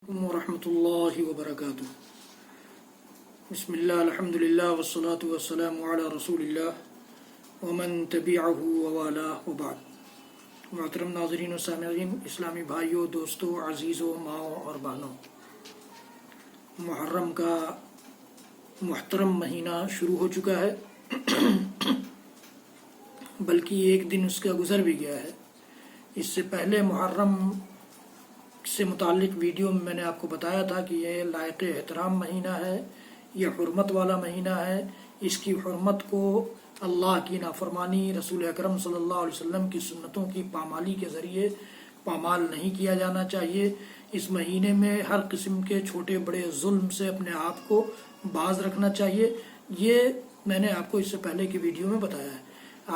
ورحمۃ اللہ وبرکاتہ۔ بسم اللہ الحمد للہ والصلاة والسلام علی رسول اللہ ومن تبعہ ووالاہ وبعد۔ محترم ناظرین و سامعین، اسلامی بھائیوں، دوستوں، عزیزوں، ماؤں اور بہنوں، محرم کا محترم مہینہ شروع ہو چکا ہے، بلکہ ایک دن اس کا گزر بھی گیا ہے۔ اس سے پہلے محرم سے متعلق ویڈیو میں نے آپ کو بتایا تھا کہ یہ لائق احترام مہینہ ہے، یہ حرمت والا مہینہ ہے۔ اس کی حرمت کو اللہ کی نافرمانی، رسول اکرم صلی اللہ علیہ وسلم کی سنتوں کی پامالی کے ذریعے پامال نہیں کیا جانا چاہیے۔ اس مہینے میں ہر قسم کے چھوٹے بڑے ظلم سے اپنے آپ کو باز رکھنا چاہیے۔ یہ میں نے آپ کو اس سے پہلے کی ویڈیو میں بتایا ہے۔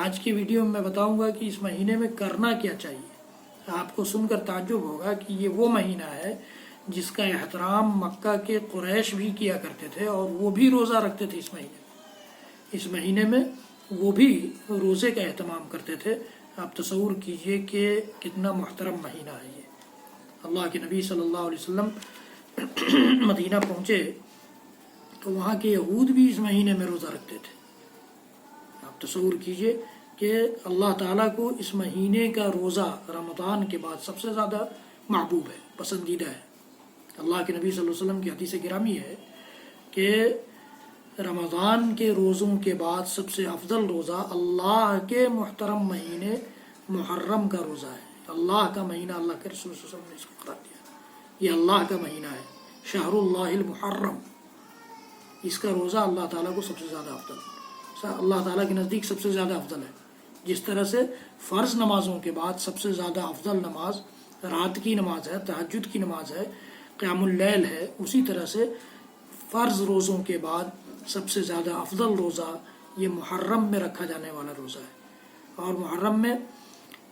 آج کی ویڈیو میں بتاؤں گا کہ اس مہینے میں کرنا کیا چاہیے۔ آپ کو سن کر تعجب ہوگا کہ یہ وہ مہینہ ہے جس کا احترام مکہ کے قریش بھی کیا کرتے تھے، اور وہ بھی روزہ رکھتے تھے۔ اس مہینے میں وہ بھی روزے کا اہتمام کرتے تھے۔ آپ تصور کیجئے کہ کتنا محترم مہینہ ہے یہ۔ اللہ کے نبی صلی اللہ علیہ وسلم مدینہ پہنچے تو وہاں کے یہود بھی اس مہینے میں روزہ رکھتے تھے۔ آپ تصور کیجئے کہ اللہ تعالیٰ کو اس مہینے کا روزہ رمضان کے بعد سب سے زیادہ محبوب ہے، پسندیدہ ہے۔ اللہ کے نبی صلی اللہ علیہ وسلم کی حدیث گرامی ہے کہ رمضان کے روزوں کے بعد سب سے افضل روزہ اللہ کے محترم مہینے محرم کا روزہ ہے۔ اللہ کا مہینہ، اللہ کے رسول صلی اللہ علیہ وسلم نے اس کو قرار دیا، یہ اللہ کا مہینہ ہے، شہر اللہ المحرم۔ اس کا روزہ اللہ تعالیٰ کو سب سے زیادہ افضل ہے، اللہ تعالیٰ کے نزدیک سب سے زیادہ افضل ہے۔ جس طرح سے فرض نمازوں کے بعد سب سے زیادہ افضل نماز رات کی نماز ہے، تہجد کی نماز ہے، قیام اللیل ہے، اسی طرح سے فرض روزوں کے بعد سب سے زیادہ افضل روزہ یہ محرم میں رکھا جانے والا روزہ ہے۔ اور محرم میں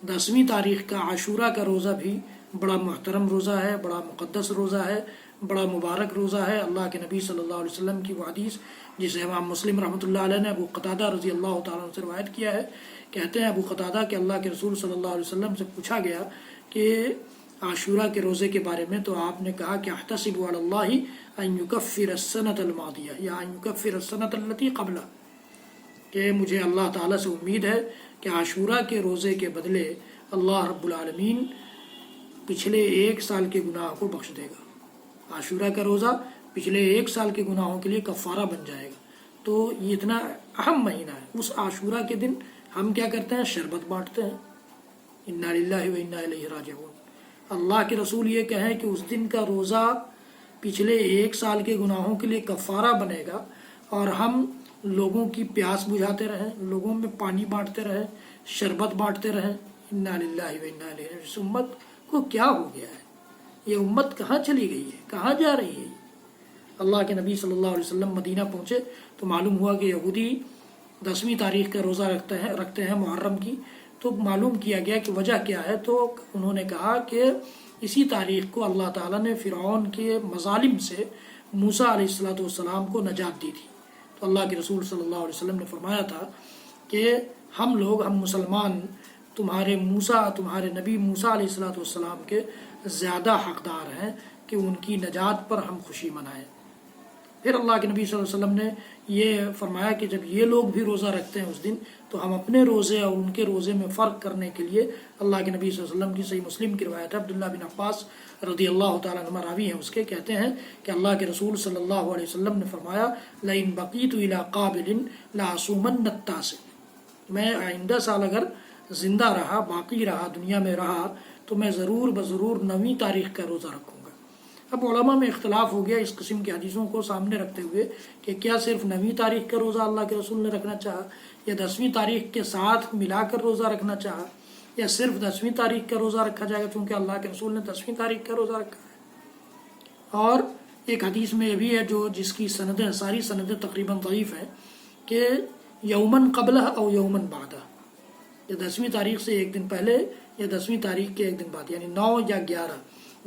10ویں تاریخ کا عاشورہ کا روزہ بھی بڑا محترم روزہ ہے، بڑا مقدس روزہ ہے، بڑا مبارک روزہ ہے۔ اللہ کے نبی صلی اللہ علیہ وسلم کی وہ حدیث جسے امام مسلم رحمۃ اللہ علیہ نے ابو قتادہ رضی اللہ تعالیٰ عنہ سے روایت کیا ہے، کہتے ہیں ابو قتادہ کہ اللہ کے رسول صلی اللہ علیہ وسلم سے پوچھا گیا کہ عاشورہ کے روزے کے بارے میں، تو آپ نے کہا کہ احتسب علی اللہ ان یکفر السنۃ الماضیہ یا ان یکفر السنۃ التی قبلہ، کہ مجھے اللہ تعالیٰ سے امید ہے کہ عاشورہ کے روزے کے بدلے اللہ رب العالمین پچھلے 1 سال کے گناہ کو بخش دے گا۔ عاشورہ کا روزہ پچھلے 1 سال کے گناہوں کے لیے کفارہ بن جائے گا۔ تو یہ اتنا اہم مہینہ ہے۔ اس عاشورہ کے دن ہم کیا کرتے ہیں؟ شربت بانٹتے ہیں، انا للہ و انا الیہ راجعون۔ اللہ کے رسول یہ کہیں کہ اس دن کا روزہ پچھلے 1 سال کے گناہوں کے لیے کفارہ بنے گا، اور ہم لوگوں کی پیاس بجھاتے رہیں، لوگوں میں پانی بانٹتے رہیں، شربت بانٹتے رہیں، انا للہ و انا الیہ۔ اس امت کو کیا ہو گیا ہے؟ یہ امت کہاں چلی گئی ہے؟ کہاں جا رہی ہے؟ اللہ کے نبی صلی اللہ علیہ وسلم مدینہ پہنچے تو معلوم ہوا کہ یہودی 10ویں تاریخ کا روزہ رکھتے ہیں محرم کی۔ تو معلوم کیا گیا کہ وجہ کیا ہے، تو انہوں نے کہا کہ اسی تاریخ کو اللہ تعالیٰ نے فرعون کے مظالم سے موسیٰ علیہ السلام کو نجات دی تھی۔ تو اللہ کے رسول صلی اللہ علیہ وسلم نے فرمایا تھا کہ ہم مسلمان تمہارے نبی موسیٰ علیہ السلام کے زیادہ حقدار ہیں کہ ان کی نجات پر ہم خوشی منائیں۔ پھر اللہ کے نبی صلی اللہ علیہ وسلم نے یہ فرمایا کہ جب یہ لوگ بھی روزہ رکھتے ہیں اس دن، تو ہم اپنے روزے اور ان کے روزے میں فرق کرنے کے لیے اللہ کے نبی صلی اللہ علیہ وسلم کی صحیح مسلم کی روایت ہے، عبداللہ بن عباس رضی اللہ تعالیٰ عنہ راوی ہیں اس کے، کہتے ہیں کہ اللہ کے رسول صلی اللہ علیہ وسلم نے فرمایا لئن بقیت الی قابل لأصومن التاسع، میں آئندہ سال اگر زندہ رہا، باقی رہا، دنیا میں رہا، تو میں ضرور بضرور 9ویں تاریخ کا روزہ رکھوں گا۔ اب علماء میں اختلاف ہو گیا اس قسم کی حدیثوں کو سامنے رکھتے ہوئے کہ کیا صرف 9ویں تاریخ کا روزہ اللہ کے رسول نے رکھنا چاہا، یا 10ویں تاریخ کے ساتھ ملا کر روزہ رکھنا چاہا، یا صرف 10ویں تاریخ کا روزہ رکھا جائے گا چونکہ اللہ کے رسول نے 10ویں تاریخ کا روزہ رکھا ہے۔ اور ایک حدیث میں یہ بھی ہے جس کی ساری سندیں تقریباً ضعیف ہیں، کہ یومن قبلہ او یومن بعدہ، یا 10ویں تاریخ سے 1 دن پہلے یا 10ویں تاریخ کے 1 دن بعد، یعنی 9 یا 11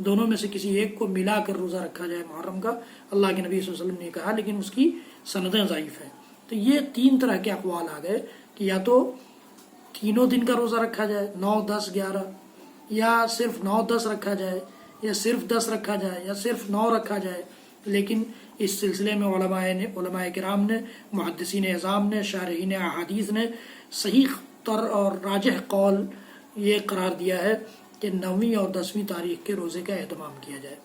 دونوں میں سے کسی ایک کو ملا کر روزہ رکھا جائے محرم کا، اللہ کے نبی صلی اللہ علیہ وسلم نے کہا، لیکن اس کی سندیں ضعیف ہیں۔ تو یہ 3 طرح کے اقوال آ گئے کہ یا تو تینوں دن کا روزہ رکھا جائے 9، 10، 11، یا صرف 9، 10 رکھا جائے، یا صرف 10 رکھا جائے یا صرف 9 رکھا جائے، لیکن اس سلسلے میں علماء کرام نے، محدثین اعظام نے، شارحین احادیث نے صحیح تر اور راجح قول یہ قرار دیا ہے کہ 9ویں اور 10ویں تاریخ کے روزے کا اہتمام کیا جائے۔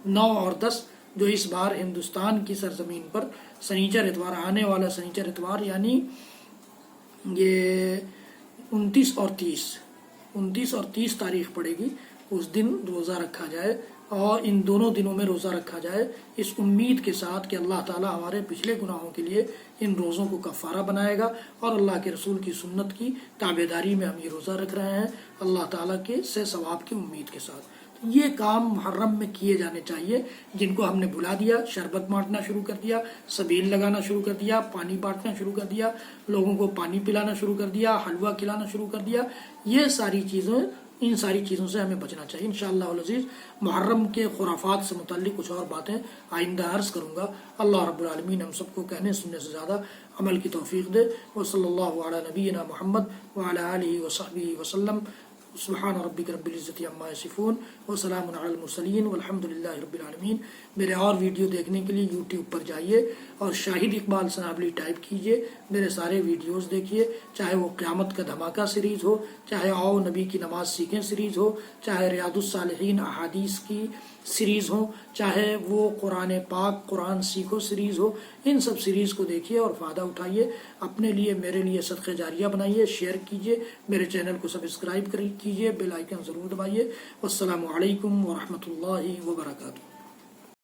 9 اور 10 جو اس بار ہندوستان کی سرزمین پر سنیچر اتوار، آنے والا سنیچر اتوار یعنی یہ 29 اور 30 تاریخ پڑے گی، اس دن روزہ رکھا جائے اور ان دونوں دنوں میں روزہ رکھا جائے، اس امید کے ساتھ کہ اللہ تعالیٰ ہمارے پچھلے گناہوں کے لیے ان روزوں کو کفارہ بنائے گا، اور اللہ کے رسول کی سنت کی تابعداری میں ہم یہ روزہ رکھ رہے ہیں اللہ تعالیٰ کے سے ثواب کی امید کے ساتھ۔ یہ کام محرم میں کیے جانے چاہیے، جن کو ہم نے بھلا دیا، شربت بانٹنا شروع کر دیا، سبیل لگانا شروع کر دیا، پانی بانٹنا شروع کر دیا، لوگوں کو پانی پلانا شروع کر دیا، حلوہ کھلانا شروع کر دیا، یہ ساری چیزیں، ان ساری چیزوں سے ہمیں بچنا چاہیے۔ انشاءاللہ العزیز محرم کے خرافات سے متعلق کچھ اور باتیں آئندہ عرض کروں گا۔ اللہ رب العالمین ہم سب کو کہنے سننے سے زیادہ عمل کی توفیق دے۔ وصلی اللہ علی نبینا محمد وعلی آلہ وصحبہ وسلم۔ سبحان ربک رب العزت عما یصفون وسلام علی المرسلین والحمد للہ رب العالمین۔ میرے اور ویڈیو دیکھنے کے لیے یوٹیوب پر جائیے اور شاہد اقبال سنابلی ٹائپ کیجئے، میرے سارے ویڈیوز دیکھیے، چاہے وہ قیامت کا دھماکہ سیریز ہو، چاہے آؤ نبی کی نماز سیکھیں سیریز ہو، چاہے ریاض الصالحین احادیث کی سیریز ہو، چاہے وہ قرآن پاک قرآن سیکھو سیریز ہو، ان سب سیریز کو دیکھیے اور فائدہ اٹھائیے، اپنے لیے میرے لیے صدقہ جاریہ بنائیے، شیئر کیجیے، میرے چینل کو سبسکرائب کیجیے، بیل آئیکن ضرور دبائیے۔ والسلام علیکم ورحمۃ اللہ وبرکاتہ۔